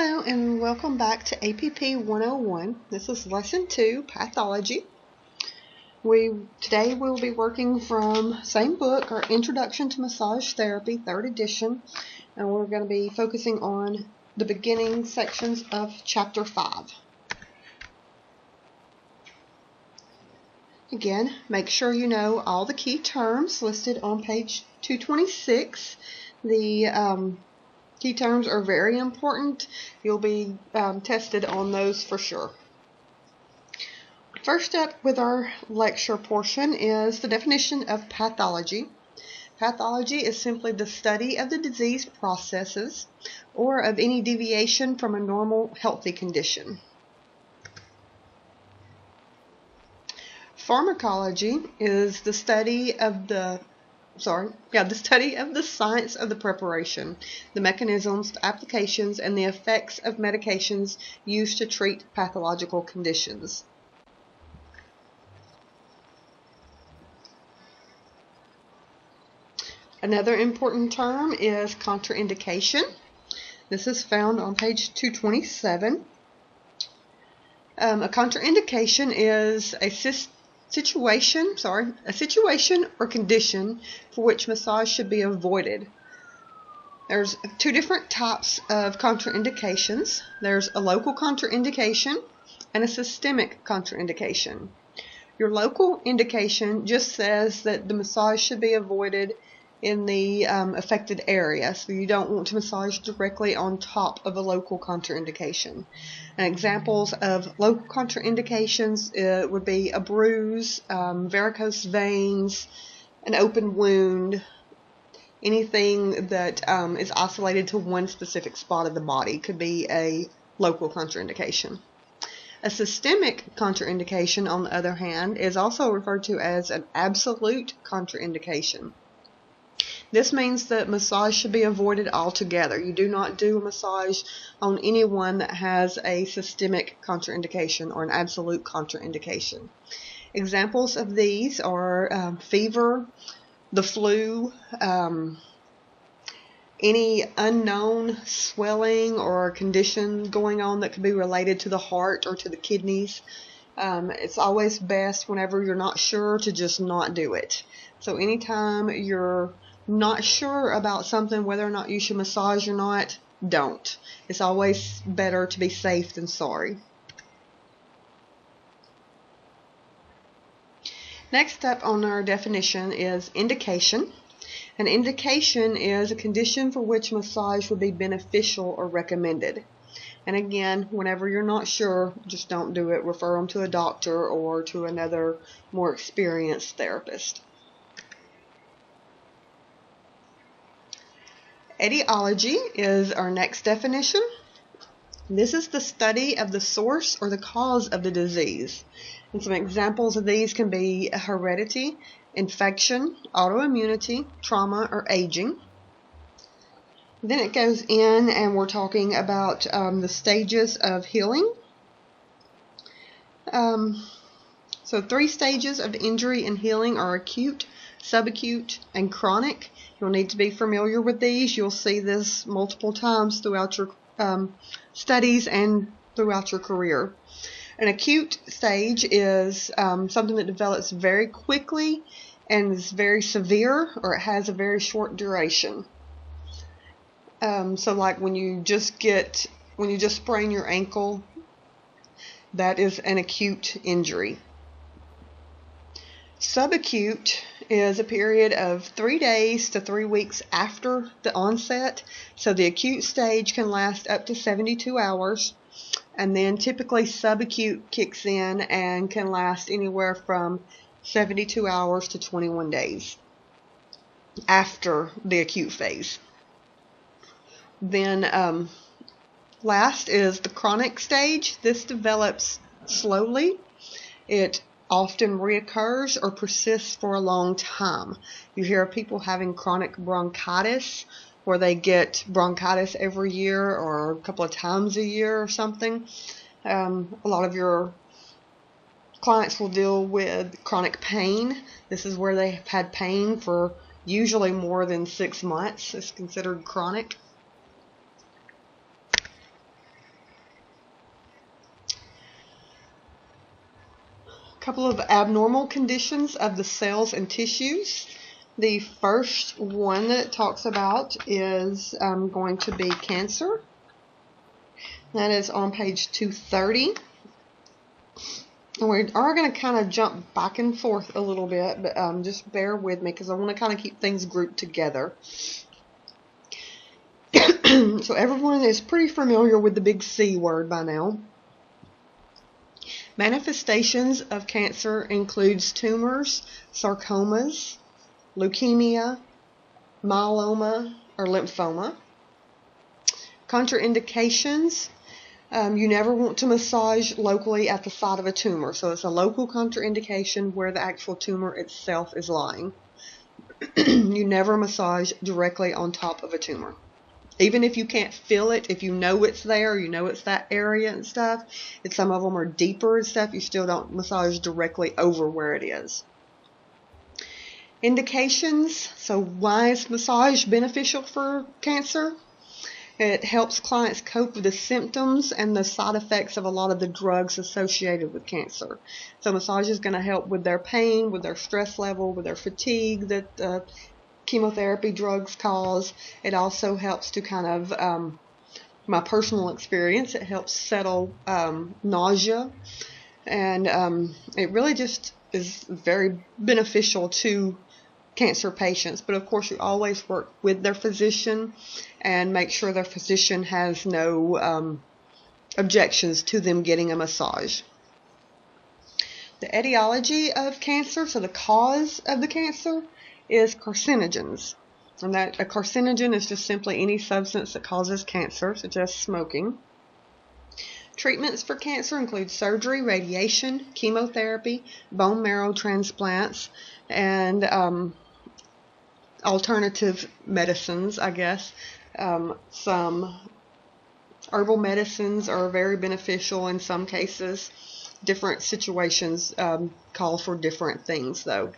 Hello and welcome back to APP 101. This is Lesson 2, Pathology. Today we'll be working from same book, our Introduction to Massage Therapy, 3rd edition, and we're going to be focusing on the beginning sections of Chapter 5. Again, make sure you know all the key terms listed on page 226. The key terms are very important. You'll be tested on those for sure. First up with our lecture portion is the definition of pathology. Pathology is simply the study of the disease processes or of any deviation from a normal healthy condition. Pharmacology is the study of the science of the preparation, the mechanisms, the applications, and the effects of medications used to treat pathological conditions. Another important term is contraindication. This is found on page 227. A contraindication is a situation or condition for which massage should be avoided. There's two different types of contraindications. There's a local contraindication and a systemic contraindication. Your local indication just says that the massage should be avoided in the affected area, so you don't want to massage directly on top of a local contraindication. And examples of local contraindications would be a bruise, varicose veins, an open wound, anything that is isolated to one specific spot of the body could be a local contraindication. A systemic contraindication, on the other hand, is also referred to as an absolute contraindication. This means that massage should be avoided altogether. You do not do a massage on anyone that has a systemic contraindication or an absolute contraindication. Examples of these are fever, the flu, any unknown swelling or condition going on that could be related to the heart or to the kidneys. It's always best whenever you're not sure to just not do it. So anytime you're not sure about something, whether or not you should massage or not, don't. It's always better to be safe than sorry. Next up on our definition is indication. An indication is a condition for which massage would be beneficial or recommended. And again, whenever you're not sure, just don't do it. Refer them to a doctor or to another more experienced therapist. Etiology is our next definition. This is the study of the source or the cause of the disease. And some examples of these can be heredity, infection, autoimmunity, trauma, or aging. Then it goes in and we're talking about the stages of healing. So 3 stages of injury and healing are acute, subacute, and chronic. You'll need to be familiar with these. You'll see this multiple times throughout your studies and throughout your career. An acute stage is something that develops very quickly and is very severe, or it has a very short duration. So like when you just sprain your ankle, that is an acute injury. Subacute is a period of 3 days to 3 weeks after the onset. So the acute stage can last up to 72 hours. And then typically subacute kicks in and can last anywhere from 72 hours to 21 days after the acute phase. Then last is the chronic stage. This develops slowly. It often reoccurs or persists for a long time. You hear of people having chronic bronchitis, where they get bronchitis every year or a couple of times a year or something. A lot of your clients will deal with chronic pain. This is where they've had pain for usually more than 6 months. It's considered chronic. couple of abnormal conditions of the cells and tissues. The first one that it talks about is going to be cancer. That is on page 230. And we are going to kind of jump back and forth a little bit, but just bear with me because I want to kind of keep things grouped together. So everyone is pretty familiar with the big C word by now. Manifestations of cancer includes tumors, sarcomas, leukemia, myeloma, or lymphoma. Contraindications. You never want to massage locally at the site of a tumor. So it's a local contraindication where the actual tumor itself is lying. You never massage directly on top of a tumor. Even if you can't feel it, if you know it's there, you know it's that area and stuff, and some of them are deeper and stuff, you still don't massage directly over where it is. Indications. So why is massage beneficial for cancer? It helps clients cope with the symptoms and the side effects of a lot of the drugs associated with cancer. So massage is going to help with their pain, with their stress level, with their fatigue that chemotherapy drugs cause. It also helps to kind of, my personal experience, it helps settle nausea. And it really just is very beneficial to cancer patients. But of course, you always work with their physician and make sure their physician has no objections to them getting a massage. The etiology of cancer, so the cause of the cancer, is carcinogens. And that a carcinogen is just simply any substance that causes cancer, such as smoking. Treatments for cancer include surgery, radiation, chemotherapy, bone marrow transplants, and alternative medicines, I guess. Some herbal medicines are very beneficial in some cases. Different situations call for different things, though.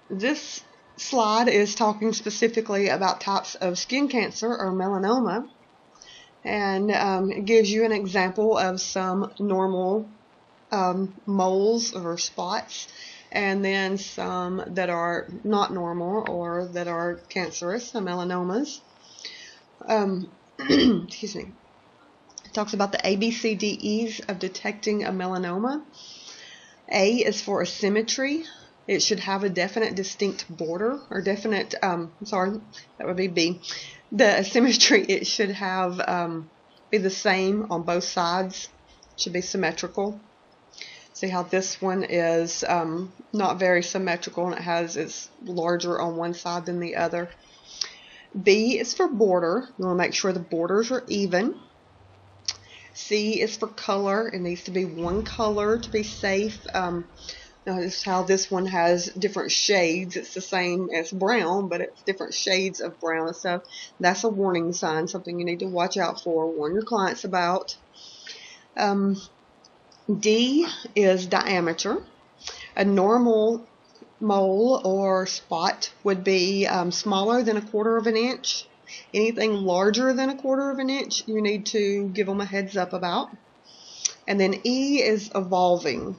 This slide is talking specifically about types of skin cancer or melanoma, and it gives you an example of some normal moles or spots, and then some that are not normal or that are cancerous, the melanomas. Excuse me. It talks about the ABCDEs of detecting a melanoma. A is for asymmetry. It should have a definite, distinct border, or definite, sorry, that would be B. The asymmetry, it should have, be the same on both sides. It should be symmetrical. See how this one is not very symmetrical, and it's larger on one side than the other. B is for border. You want to make sure the borders are even. C is for color. It needs to be one color to be safe. Notice how this one has different shades. It's the same as brown, but it's different shades of brown and stuff. That's a warning sign, something you need to watch out for, warn your clients about. D is diameter. A normal mole or spot would be smaller than 1/4 of an inch. Anything larger than 1/4 of an inch, you need to give them a heads up about. And then E is evolving.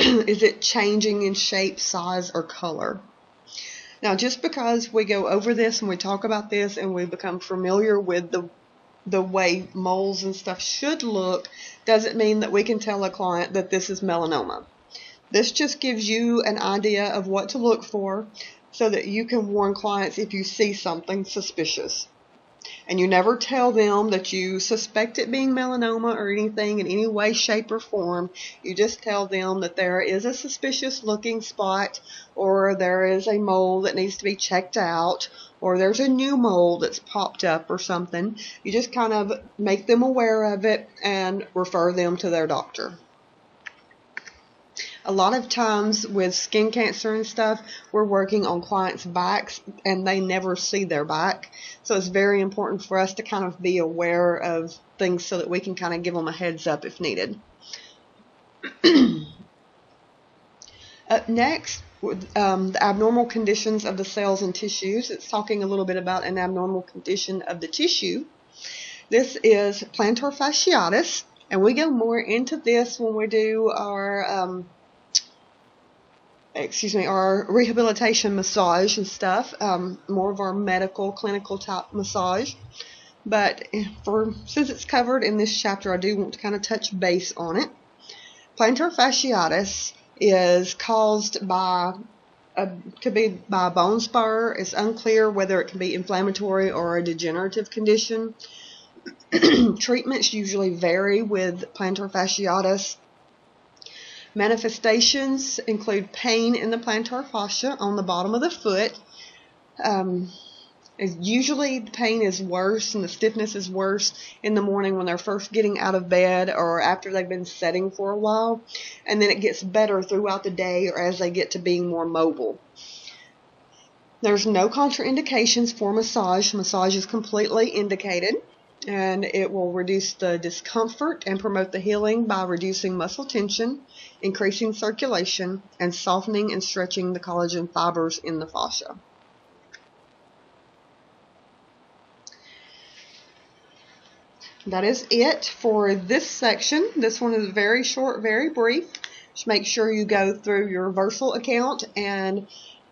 Is it changing in shape, size, or color? Now, just because we go over this and we talk about this and we become familiar with the way moles and stuff should look, doesn't mean that we can tell a client that this is melanoma. This just gives you an idea of what to look for so that you can warn clients if you see something suspicious. And you never tell them that you suspect it being melanoma or anything in any way, shape, or form. You just tell them that there is a suspicious looking spot, or there is a mole that needs to be checked out, or there's a new mole that's popped up or something. You just kind of make them aware of it and refer them to their doctor. A lot of times with skin cancer and stuff, we're working on clients' backs and they never see their back. So it's very important for us to kind of be aware of things so that we can kind of give them a heads up if needed. Up next, the abnormal conditions of the cells and tissues. It's talking a little bit about an abnormal condition of the tissue. This is plantar fasciitis, and we go more into this when we do our our rehabilitation massage and stuff, more of our medical, clinical type massage. But since it's covered in this chapter, I do want to kind of touch base on it. Plantar fasciitis is caused by a bone spur. It's unclear whether it can be inflammatory or a degenerative condition. Treatments usually vary with plantar fasciitis. Manifestations include pain in the plantar fascia on the bottom of the foot. Usually the pain is worse and the stiffness is worse in the morning when they're first getting out of bed or after they've been sitting for a while, and then it gets better throughout the day or as they get to being more mobile. There's no contraindications for massage. Massage is completely indicated, and it will reduce the discomfort and promote the healing by reducing muscle tension, increasing circulation, and softening and stretching the collagen fibers in the fascia. That is it for this section. This one is very short, very brief. Just make sure you go through your Versal account and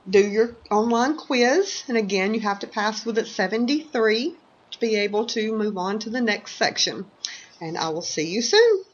do your online quiz. And again, you have to pass with it 73 to be able to move on to the next section. And I will see you soon.